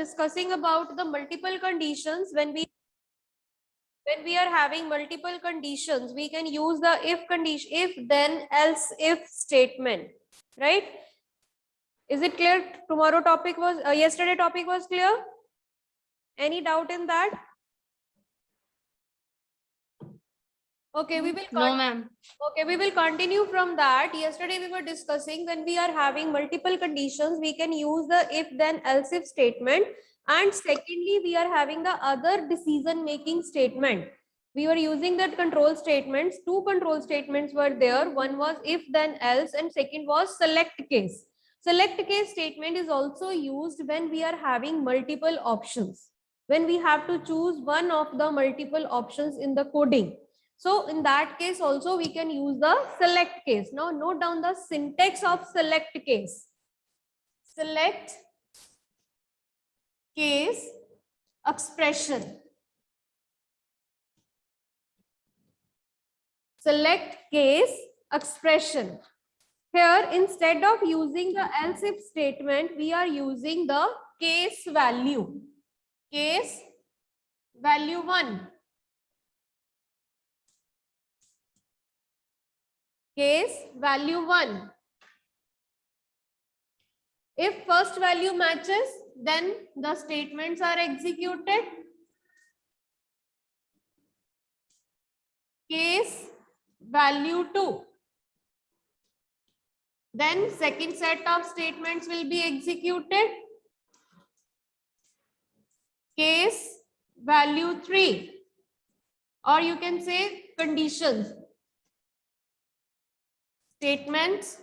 discussing about the multiple conditions. When we are having multiple conditions, we can use the if condition, if then else if statement, right? Is it clear? Tomorrow topic was yesterday topic was clear? Any doubt in that? Okay, we will No, ma'am. Okay, we will continue from that. Yesterday we were discussing when we are having multiple conditions, we can use the if then else if statement. And secondly, we are having the other decision making statement. We were using that control statements. Two control statements were there. One was if then else and second was select case. Select case statement is also used when we are having multiple options. When we have to choose one of the multiple options in the coding. So in that case also we can use the select case. Now note down the syntax of select case. Select case expression. Select case expression. Here instead of using the else if statement, we are using the case value. Case value 1. Case value 1. If first value matches, then the statements are executed. Case value 2. Then second set of statements will be executed. Case value 3. Or you can say conditions. Statements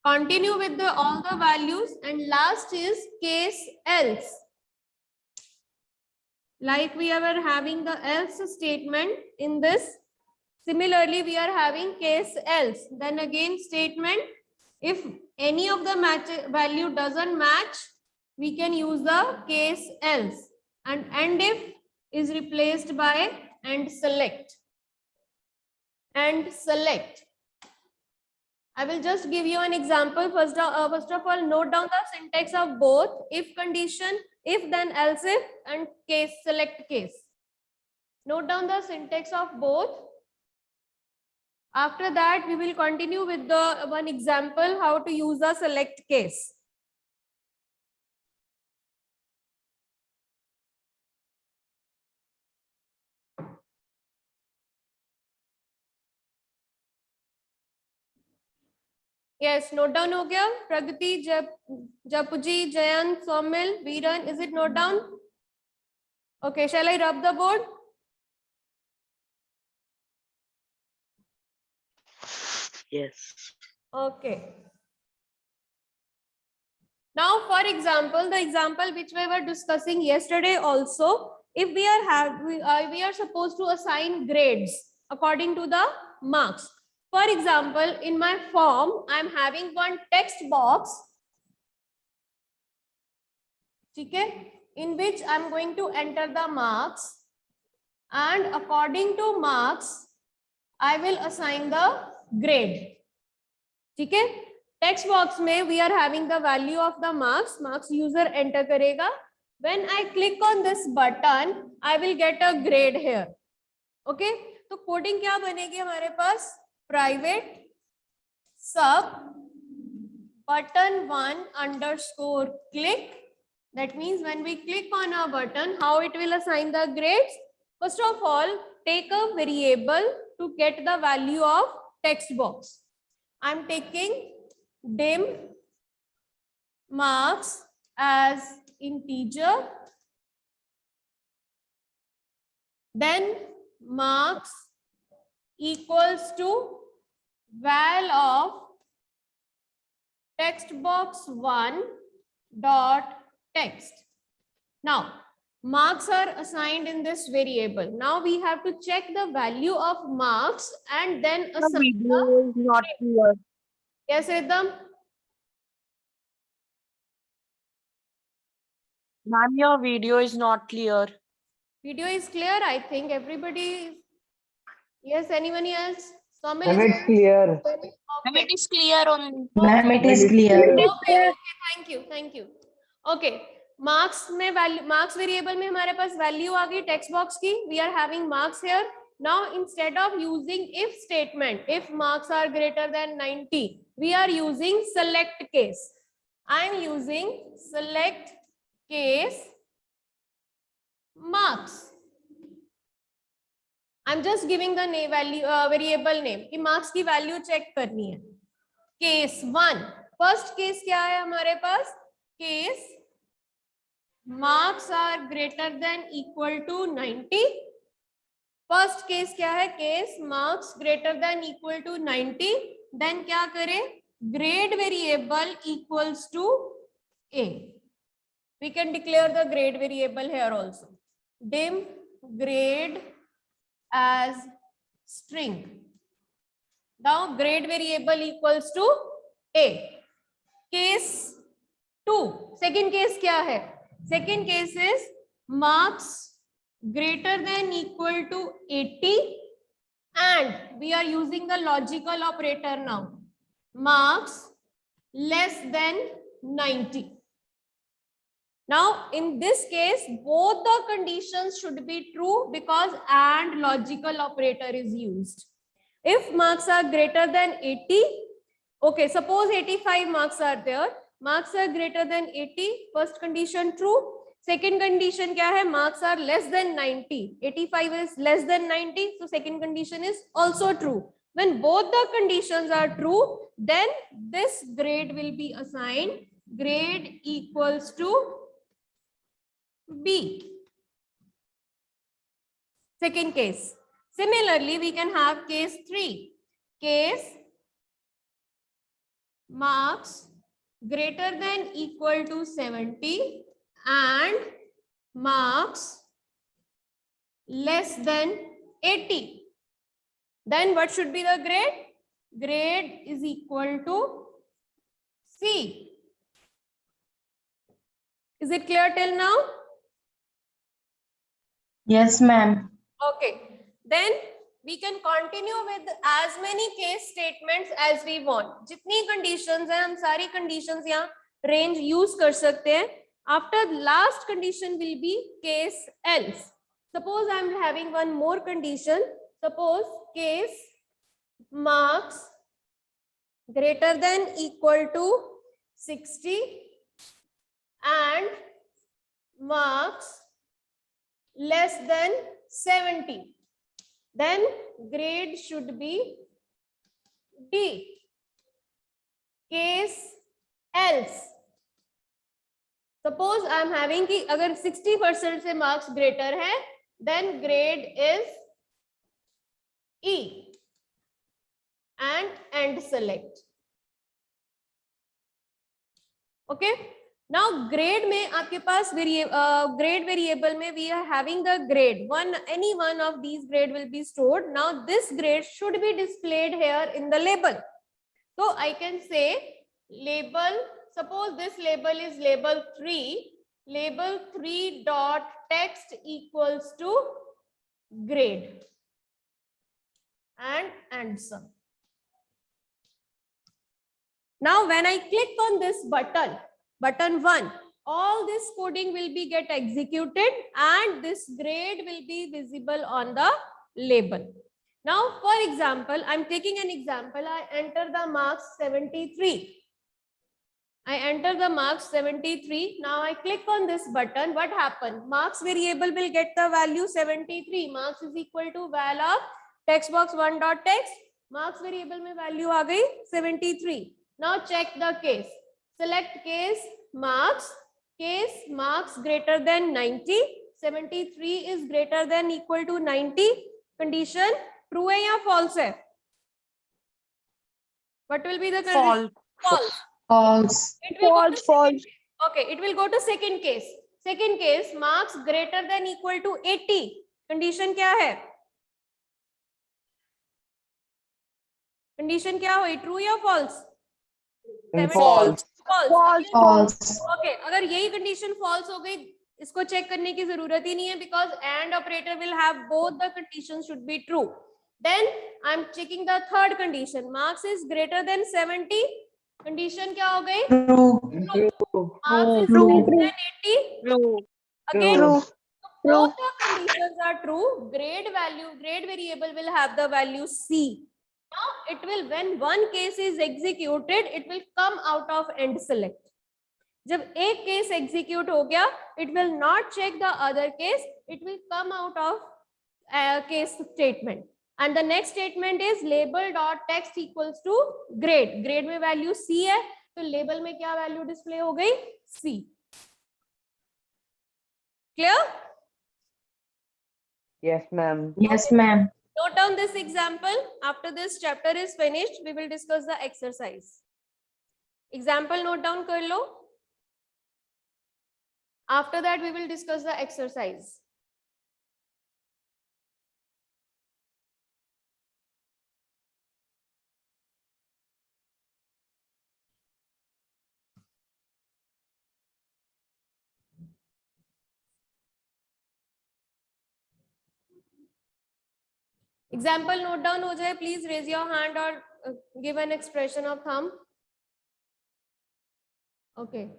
continue with all the values, and last is case else. Like we are having the else statement in this. Similarly, we are having case else. Then again statement, if any of the value doesn't match, we can use the case else. And if is replaced by and select. And select. I will just give you an example. First of all, note down the syntax of both if condition, if then else if, and case select case. Note down the syntax of both. After that, we will continue with the one example how to use the select case. Yes, note down ho gaya? Pragati, Japuji, Jayan, Somil, Viran, is it note down? Okay, shall I rub the board? Yes. Okay. Now, for example, the example which we were discussing yesterday also, if we are supposed to assign grades according to the marks. For example, in my form, I am having one text box, okay, in which I am going to enter the marks, and according to marks, I will assign the grade. Okay? Text box में we are having the value of the marks user enter करेगा. When I click on this button, I will get a grade here. Okay? तो coding क्या बनेगी हमारे पास? Private sub button 1 underscore click. That means when we click on a button, how it will assign the grades? First of all, take a variable to get the value of text box. I'm taking dim marks as integer, then marks equals to val of text box 1 dot text. Now marks are assigned in this variable. Now we have to check the value of marks and then assign The video is not clear. Yes, Riddham? Ma'am, your video is not clear. Video is clear, I think. Everybody. Yes, anyone else? Somil, Ma'am, is it's clear. Ma'am, okay. it is clear on. Ma'am, it is clear. Okay, thank you. Okay, marks में value, marks variable में हमारे पास value आ गई text box की. We are having marks here. Now instead of using if statement, if marks are greater than 90, we are using select case. I am using select case marks. I'm just giving the name value variable name कि marks की value check करनी है. Case 1, first case क्या है हमारे पास? Case marks are greater than equal to 90. First case क्या है? Case marks greater than equal to 90. Then क्या करें? Grade variable equals to A. We can declare the grade variable here also. Dim grade as string. Now grade variable equals to A. Case 2. Second case क्या है? Second case is marks greater than equal to 80 and we are using the logical operator now. Marks less than 90. Now in this case both the conditions should be true because and logical operator is used. If marks are greater than 80, okay, suppose 85 marks are there, marks are greater than 80, first condition true. Second condition क्या है? Marks are less than 90. 85 is less than 90, so second condition is also true. When both the conditions are true, then this grade will be assigned. Grade equals to B. Second case. Similarly, we can have case 3. Case marks greater than equal to 70 and marks less than 80. Then what should be the grade? Grade is equal to C. Is it clear till now? Yes, ma'am. Okay. Then we can continue with as many case statements as we want. जितनी conditions हैं हम सारी conditions यहाँ range use कर सकते हैं. After last condition will be case else. Suppose I am having one more condition. Suppose case marks greater than equal to 60 and marks less than 70. Then grade should be D. Case else. Suppose I am having कि अगर 60% से marks greater है, then grade is E. And end select. Okay. Now grade में आपके पास grade variable में we are having the grade. Any one of these grade will be stored. Now this grade should be displayed here in the label. So I can say label. Suppose this label is label 3. Label 3 dot text equals to grade and answer. Now when I click on this button, button 1, all this coding will be get executed and this grade will be visible on the label. Now for example, I'm taking an example. I enter the marks 73. I enter the marks 73. Now I click on this button. What happened? Marks variable will get the value 73. Marks is equal to val of text box 1 dot text. Marks variable में value आ गई 73. Now check the case. Select case marks greater than 90. 73 is greater than equal to 90. Condition true है या false है? What will be the condition? False. False. It will go to False. okay, it will go to second case. Second case marks greater than equal to 80. Condition क्या है? Condition क्या हुई? True या false? False. False. False. Okay, अगर यही condition false हो गई, इसको check करने की जरूरत ही नहीं है because and operator will have both the conditions should be true. Then I'm checking the third condition. Marks is greater than 70. Condition क्या हो गई? True. Marks is True. less than 80. True. Again, True. both the conditions are true. Grade variable will have the value C. Now it will, when one case is executed, it will come out of end select. जब एक case execute हो गया, it will not check the other case, it will come out of case statement. And the next statement is label dot text equals to grade. Grade में value C है, तो label में क्या value display हो गई? C. Clear? Yes, ma'am. Yes, ma'am. Note down this example. After this chapter is finished, we will discuss the exercise. Example note down कर लो. After that, we will discuss the exercise. Example note down हो जाए. Please raise your hand or give an expression of thumb. Okay.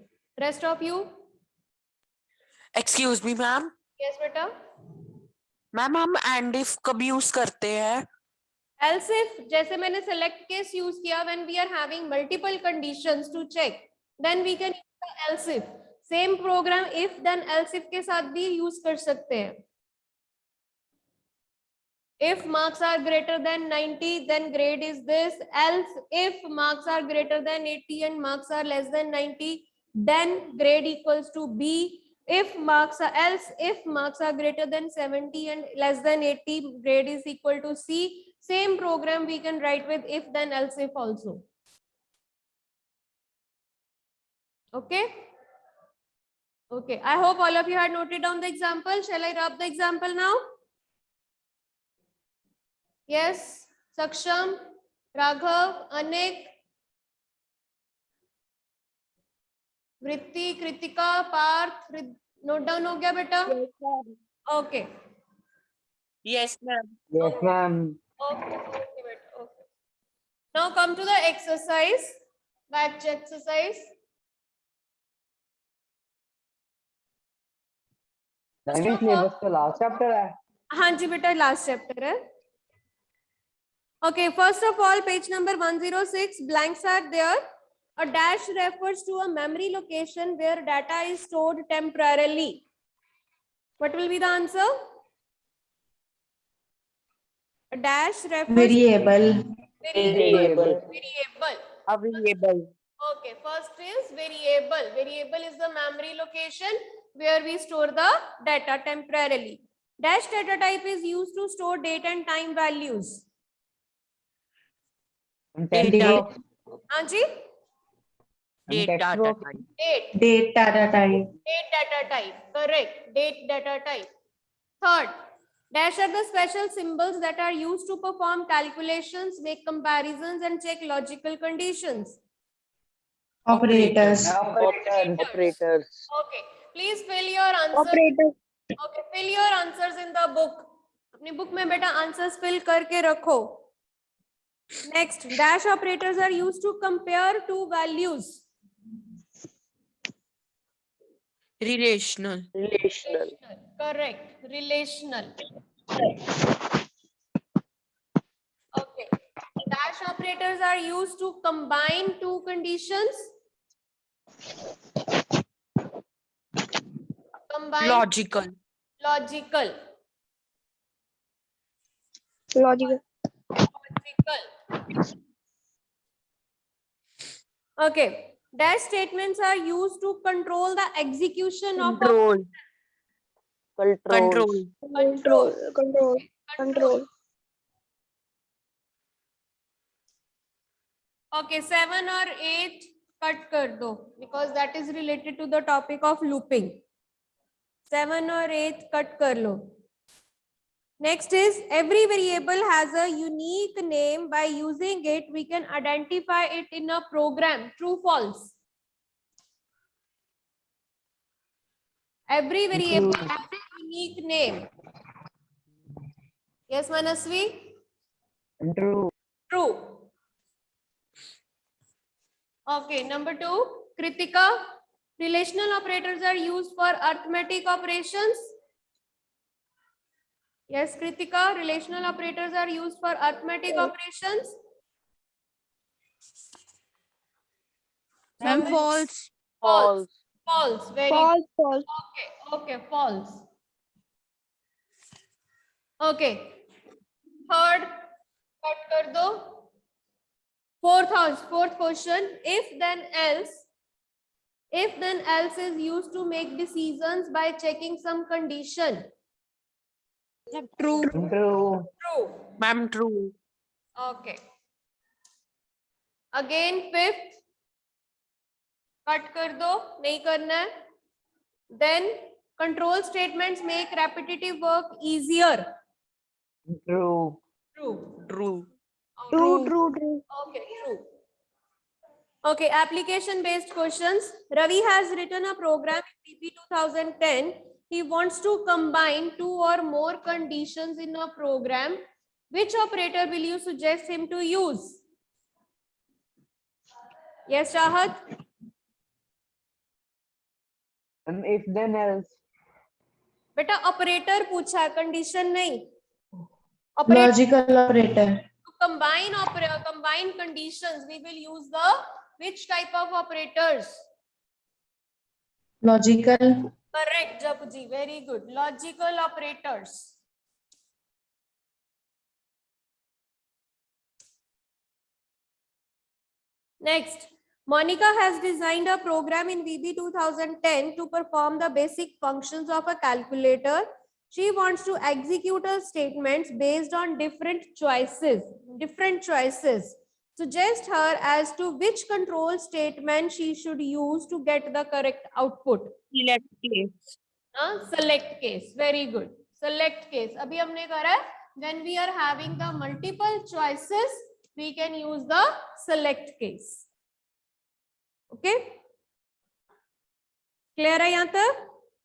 Rest of you. Excuse me, ma'am. Yes, बेटा. Ma'am हम and if कब use करते हैं? Else if, जैसे मैंने select case use किया, when we are having multiple conditions to check, then we can use the else if. Same program if then else if के साथ भी use कर सकते हैं. If marks are greater than 90, then grade is this. Else if marks are greater than 80 and marks are less than 90, then grade equals to B. If marks are greater than 70 and less than 80, grade is equal to C. Same program we can write with if then else if also. Okay. Okay. I hope all of you had noted down the example. Shall I rub the example now? Yes. Saksham, Raghav, Anik, Vritti, Kritika, Parth. Note down हो गया बेटा? Okay. Yes, ma'am. Yes, ma'am. Okay, beta. Okay. Now come to the exercise. Batch exercise. Driving syllabus तो last chapter है. हाँ जी बेटा, last chapter है. Okay, first of all, page number 106, blanks are there. A dash refers to a memory location where data is stored temporarily. What will be the answer? A dash refers Variable. Variable. Available. Okay, first is variable. Variable is the memory location where we store the data temporarily. Dash data type is used to store date and time values. Text box. हाँ जी? Date Text data box. type. Date data type. Date data type. Correct. Date data type. Third, dash are the special symbols that are used to perform calculations, make comparisons, and check logical conditions. Operators. Operators. Okay. Please fill your answers. Okay. Fill your answers in the book. अपनी book में बेटा answers fill करके रखो. Next, dash operators are used to compare two values. Relational. Correct. Relational. Okay. Dash operators are used to combine two conditions. Combine. Logical. Logical. Okay. Dash statements are used to control the execution of a control. Okay, 7 or 8 cut kar do because that is related to the topic of looping. 7 or 8 cut kar lo. Next is every variable has a unique name. By using it, we can identify it in a program. True, false. Every variable has a unique name. Yes, Manasvi? True. True. Okay, number 2, Kritika. Relational operators are used for arithmetic operations. Yes, Kritika, relational operators are used for arithmetic operations. Ma'am, Samvit? false. False. False. False. Very False. False. okay, false. Okay. Third, cut kar do. Fourth question. If then else is used to make decisions by checking some condition. True. True. True. Ma'am, true. Okay. Again, fifth. Cut kar do. Nahi karna hai. Then control statements make repetitive work easier. True. True. True. True. True. True. Okay, true. Okay, application based questions. Ravi has written a program in VB 2010. He wants to combine 2 or more conditions in a program. Which operator will you suggest him to use? Yes, Shahat? And if then else. Beta operator पूछा है, condition नहीं. Operator Logical operator. to combine conditions. We will use the which type of operators? Logical. Correct, Japuji. Very good. Logical operators. Next, Monica has designed a program in VB 2010 to perform the basic functions of a calculator. She wants to execute her statements based on different choices. Suggest her as to which control statement she should use to get the correct output. Select case. Select case. Very good. Select case. Abhi humne kara hai, when we are having the multiple choices, we can use the select case. Okay. Clear hai yahan tak?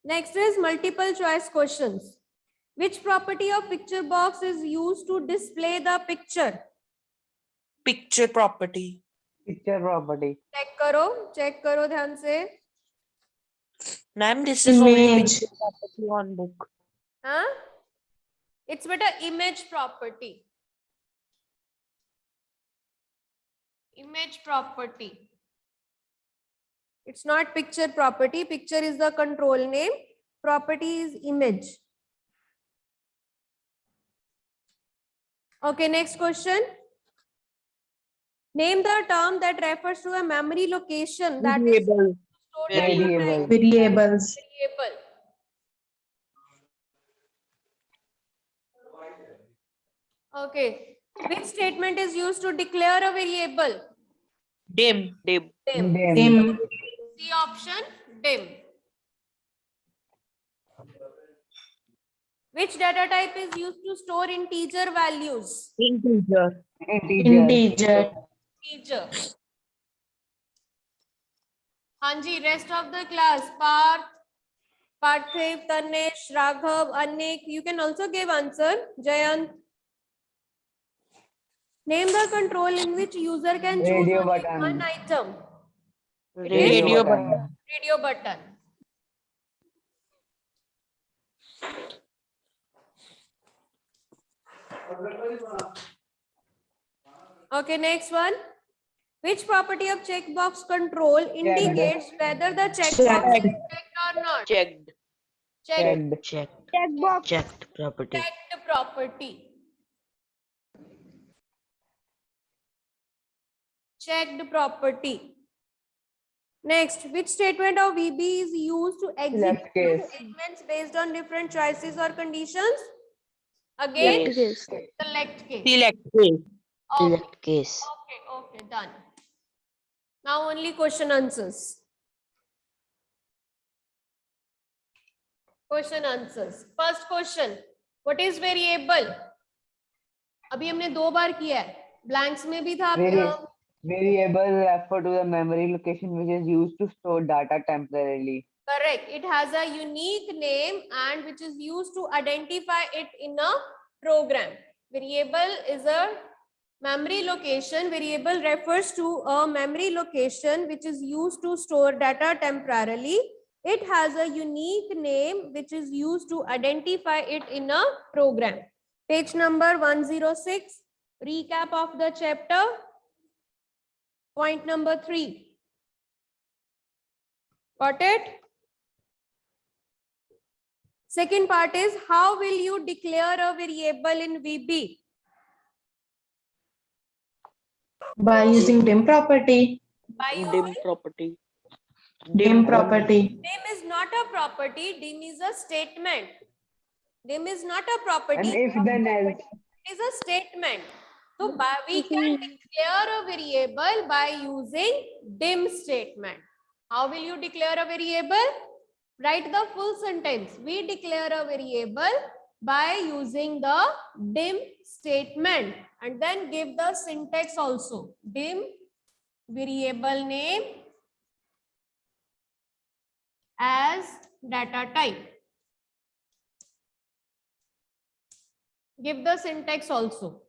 Next is multiple choice questions. Which property of picture box is used to display the picture? Picture property. Picture property. Check karo dhyan se. Ma'am, this is only Image. picture property on book. Huh? It's better image property. Image property. It's not picture property. Picture is the control name. Property is image. Okay, next question. Name the term that refers to a memory location that is Variable. stored in Variable. Variables. variable. Okay. Which statement is used to declare a variable? Dim. Dim. Dim. C option, dim. Which data type is used to store integer values? Integer. Integer. Integer. Hanji, rest of the class, Parth, Parthiv, Tanesh, Raghav, Anik, you can also give answer. Jayant. Name the control in which user can choose Radio only button. one item. Radio button. button. Radio button. Okay, next one. Which property of checkbox control indicates whether the checkbox is checked or not? Checked. Checked. Checked. Checkbox. Checked property. Checked property. Checked property. Next, which statement of VB is used to execute Select case. statements based on different choices or conditions? Again, Case. select case. Select case. Okay, case. okay, done. Now only question answers. Question answers. First question. What is variable? अभी हमने 2 बार किया है. Blanks में भी था. Variable refer to the memory location which is used to store data temporarily. Correct. It has a unique name and which is used to identify it in a program. Variable is a Memory location variable refers to a memory location which is used to store data temporarily. It has a unique name which is used to identify it in a program. Page number 106, recap of the chapter. Point number 3. Got it? Second part is, how will you declare a variable in VB? By using dim property. By dim using property. Dim property. dim is not a property, dim is a statement. Dim is not a And property, if then else. it is a statement. So we can declare a variable by using dim statement. How will you declare a variable? Write the full sentence. We declare a variable by using the dim statement, and then give the syntax also. Dim variable name as data type. Give the syntax also.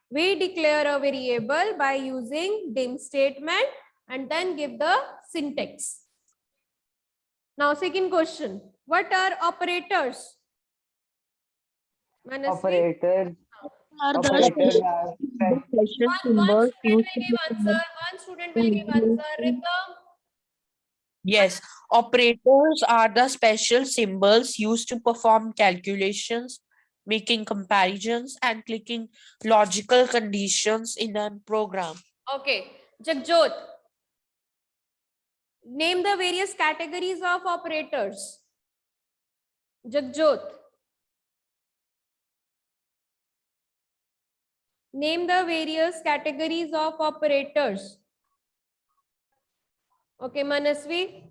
We declare a variable by using dim statement and then give the syntax. Now, second question. What are operators? Manasvi? Operators. Are the Operators are special One symbols student used will give answer. One student will give answer. Rhythm. Yes, operators are the special symbols used to perform calculations, making comparisons, and clicking logical conditions in a program. Okay. Jagjot. Name the various categories of operators. Jagjot. Name the various categories of operators. Okay, Manasvi.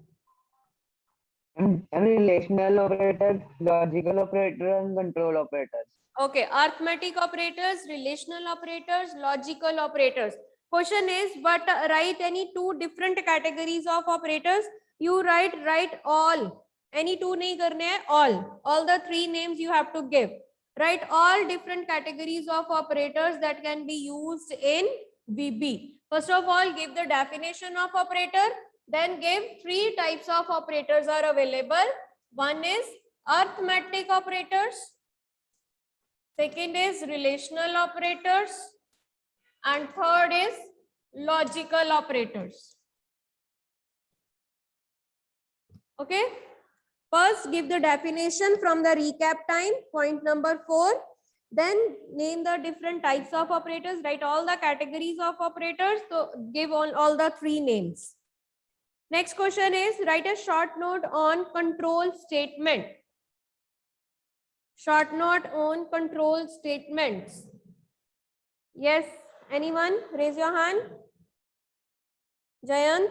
relational operators, logical operators, and control operators. Okay, arithmetic operators, relational operators, logical operators. Question is, but write any two different categories of operators. You write all. Any two nahi karne hai, all. All the three names you have to give. Write all different categories of operators that can be used in VB. First of all, give the definition of operator. Then give three types of operators are available. One is arithmetic operators. Second is relational operators, and third is logical operators. Okay. First, give the definition from the recap time, point number 4. Then name the different types of operators, write all the categories of operators. So give all the three names. Next question is, write a short note on control statement. Short note on control statements. Yes, anyone? Raise your hand. Jayant?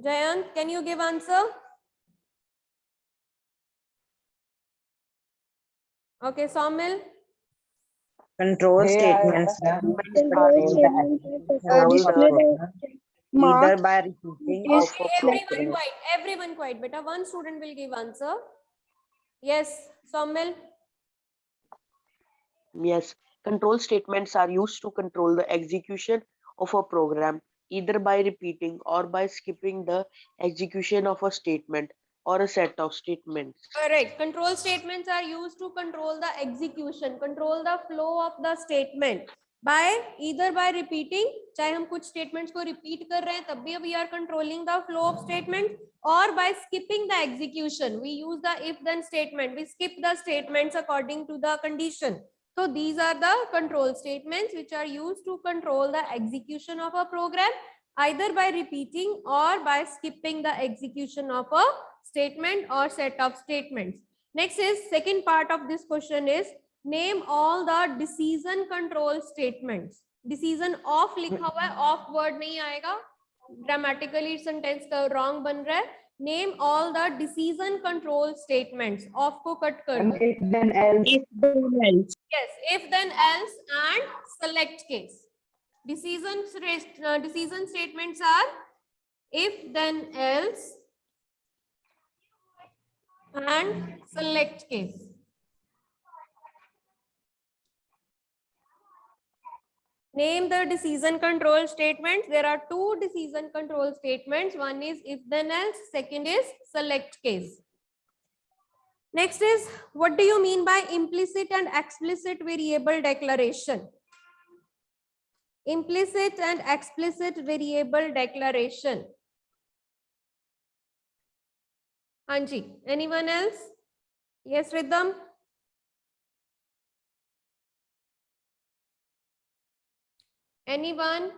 Jayant, can you give answer? Okay, Saumil? Control They statements are control statements are displayed either marks by repeating is of a Everyone program. quiet. Everyone quiet. Beta, one student will give answer. Yes, Saumil? Yes, control statements are used to control the execution of a program either by repeating or by skipping the execution of a statement or a set of statements. Correct. Control statements are used to control the execution, control the flow of the statement by either by repeating, चाहे हम कुछ statements को repeat कर रहे हैं तब भी we are controlling the flow of statement, or by skipping the execution. We use the if then statement. We skip the statements according to the condition. So these are the control statements which are used to control the execution of a program either by repeating or by skipping the execution of a statement or set of statements. Next is second part of this question is name all the decision control statements. Decision of लिखा हुआ है, of word नहीं आएगा, grammatically sentence का wrong बन रहा है. Name all the decision control statements. Of को cut कर दो. if then else. If then else. Yes, if then else and select case. Decision statements are if then else and select case. Name the decision control statements. There are two decision control statements. One is if then else, second is select case. Next is, what do you mean by implicit and explicit variable declaration? Implicit and explicit variable declaration. Anji, anyone else? Yes, Rhythm? Anyone?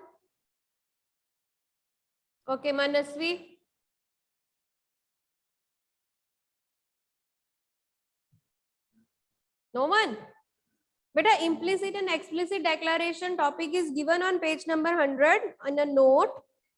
Okay, Manasvi. No one? Beta, implicit and explicit declaration topic is given on page number 100 on a note.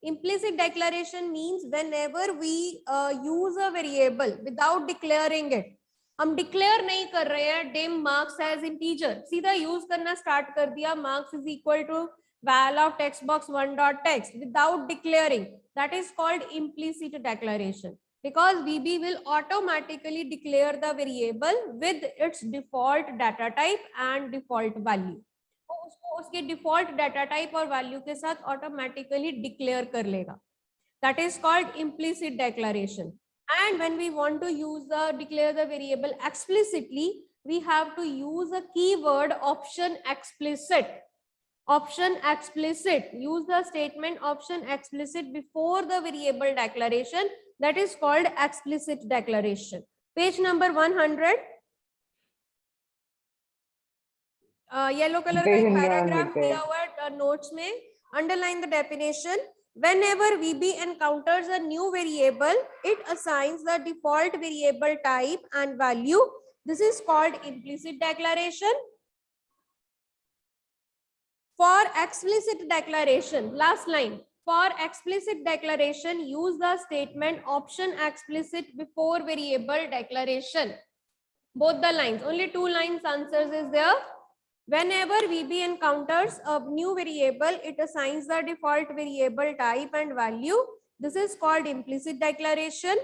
Implicit declaration means whenever we use a variable without declaring it. हम declare नहीं कर रहे हैं dim marks as integer, सीधा use करना start कर दिया marks is equal to val of text box 1.text without declaring. That is called implicit declaration, because VB will automatically declare the variable with its default data type and default value. वो उसको उसके default data type और value के साथ automatically declare कर लेगा. That is called implicit declaration. And when we want to use declare the variable explicitly, we have to use a keyword option explicit. Option explicit. Use the statement option explicit before the variable declaration. That is called explicit declaration. Page number 100. Yellow color का एक paragraph दिया हुआ notes में. Underline the definition. Whenever VB encounters a new variable, it assigns the default variable type and value. This is called implicit declaration. For explicit declaration, last line. For explicit declaration, use the statement option explicit before variable declaration. Both the lines, only 2 lines answers is there. Whenever VB encounters a new variable, it assigns the default variable type and value. This is called implicit declaration.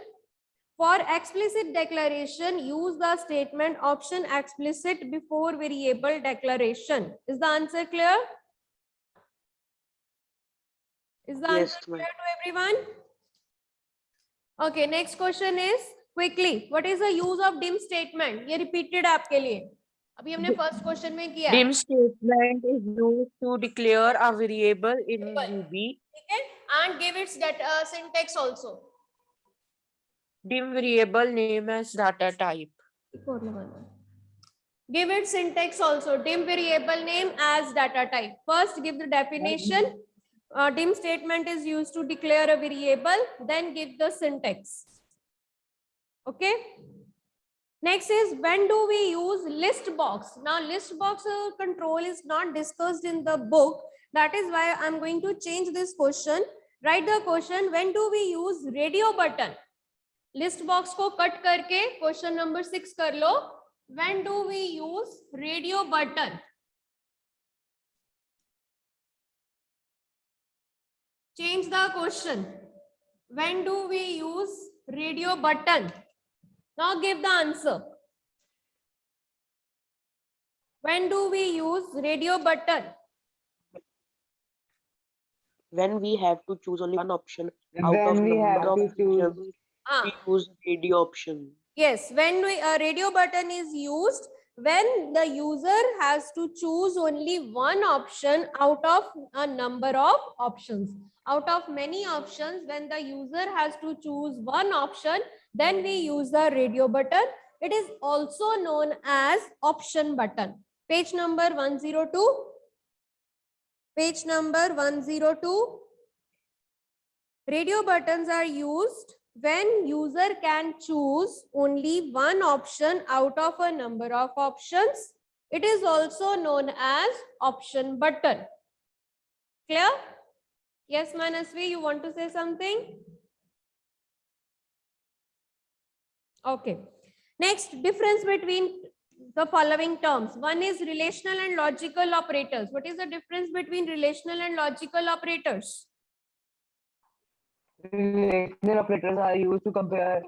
For explicit declaration, use the statement option explicit before variable declaration. Is the answer clear? Is the Yes, answer ma'am. clear to everyone? Okay, next question is quickly. What is the use of dim statement? ये repeated है आपके लिए. अभी हमने first question में किया है. Dim statement is used to declare a variable in VB. ठीक है? And give its data syntax also. Dim variable name as data type. Give its syntax also. Dim variable name as data type. First, give the definition. Dim statement is used to declare a variable. Then give the syntax. Okay. Next is, when do we use list box? Now, list box control is not discussed in the book. That is why I'm going to change this question. Write the question, when do we use radio button? List box को cut करके question number 6 कर लो. When do we use radio button? Change the question. When do we use radio button? Now give the answer. When do we use radio button? When we have to choose only one option out of When we have number of to choose. options, we use radio option. Yes, when a radio button is used, when the user has to choose only one option out of a number of options. Out of many options, when the user has to choose one option, then we use the radio button. It is also known as option button. Page number 102. Page number 102. Radio buttons are used when user can choose only one option out of a number of options. It is also known as option button. Clear? Yes, Manasvi, you want to say something? Okay. Next, difference between the following terms. One is relational and logical operators. What is the difference between relational and logical operators? Relational operators are used to compare.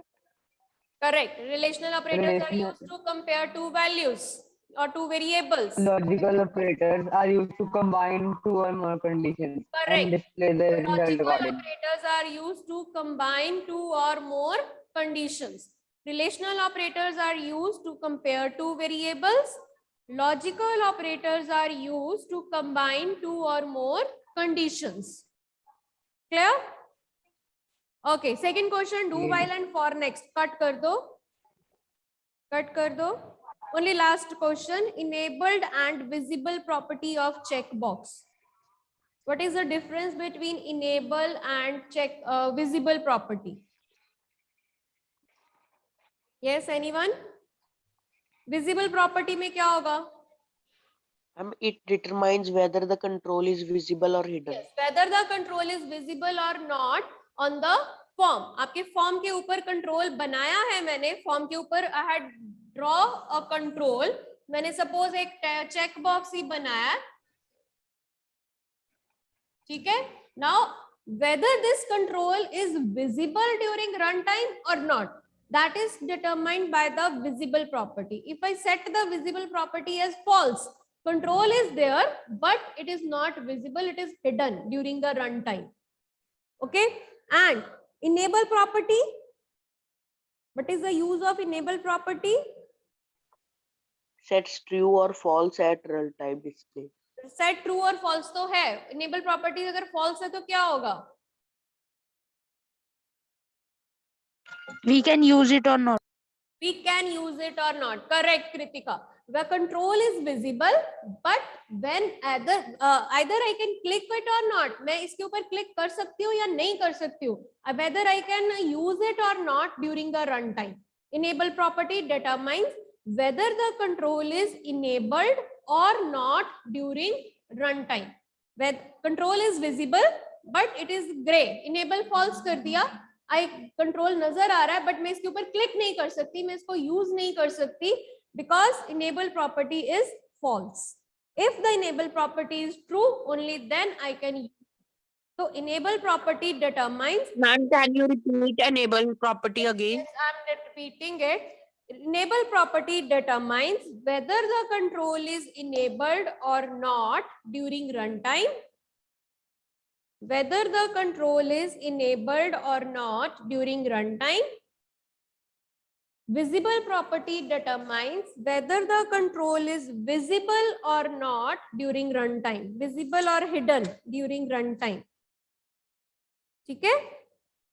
Correct. Relational operators are Relational. used to compare two values. or two variables. Logical operators are used to combine two or more conditions Correct. and display the result Logical accordingly. operators are used to combine two or more conditions. Relational operators are used to compare two variables. Logical operators are used to combine two or more conditions. Clear? Okay, second question, do Yeah. while and for next. Cut kar do. Cut kar do. Only last question, enabled and visible property of checkbox. What is the difference between enable and visible property? Yes, anyone? Visible property में क्या होगा? It determines whether the control is visible or hidden. Yes, whether the control is visible or not on the form. आपके form के ऊपर control बनाया है मैंने. Form के ऊपर I had draw a control. मैंने suppose एक check box ही बनाया. ठीक है? Now whether this control is visible during runtime or not, that is determined by the visible property. If I set the visible property as false, control is there, but it is not visible, it is hidden during the runtime. Okay? And enable property, what is the use of enable property? Sets true or false at runtime display. Set true or false तो है. Enable property अगर false है तो क्या होगा? We can use it or not. We can use it or not. Correct, Kritika. The control is visible, but when either I can click it or not. मैं इसके ऊपर click कर सकती हूँ या नहीं कर सकती हूँ. Whether I can use it or not during the runtime. Enable property determines whether the control is enabled or not during runtime. When control is visible, but it is gray. Enable false कर दिया. Control नजर आ रहा है but मैं इसके ऊपर click नहीं कर सकती, मैं इसको यूज नहीं कर सकती because enable property is false. If the enable property is true only then I can. तो enable property determines. Ma'am, can you repeat enable property again? I am repeating it. Enable property determines whether the control is enabled or not during runtime. Whether the control is enabled or not during runtime. Visible property determines whether the control is visible or not during runtime. Visible or hidden during runtime. ठीक है?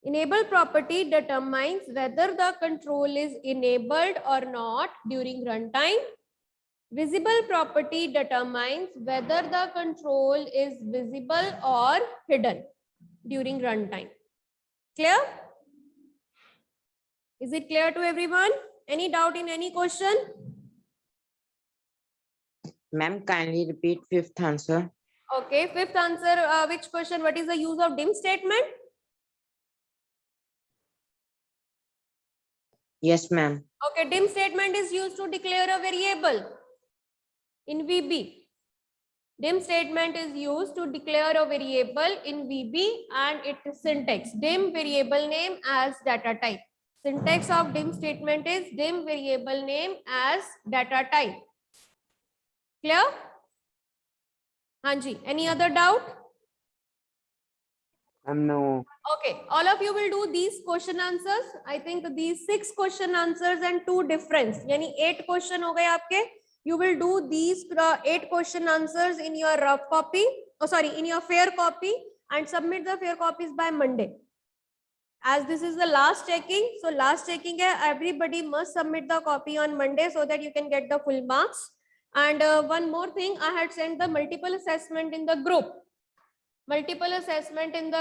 Enable property determines whether the control is enabled or not during runtime. Visible property determines whether the control is visible or hidden during runtime. Clear? Is it clear to everyone? Any doubt in any question? Ma'am, kindly repeat fifth answer. Okay, fifth answer, which question? What is the use of dim statement? Yes, ma'am. Okay, dim statement is used to declare a variable in VB. Dim statement is used to declare a variable in VB and its syntax. Dim variable name as data type. Syntax of dim statement is dim variable name as data type. Clear? Hanji, any other doubt? No. Okay, all of you will do these question answers. I think these 6 question answers and 2 difference. Yani 8 question हो गए आपके. You will do these 8 question answers in your rough copy. Oh, sorry, in your fair copy and submit the fair copies by Monday. As this is the last checking, so last checking hai, everybody must submit the copy on Monday so that you can get the full marks. And one more thing, I had sent the multiple assessment in the group. Multiple assessment in the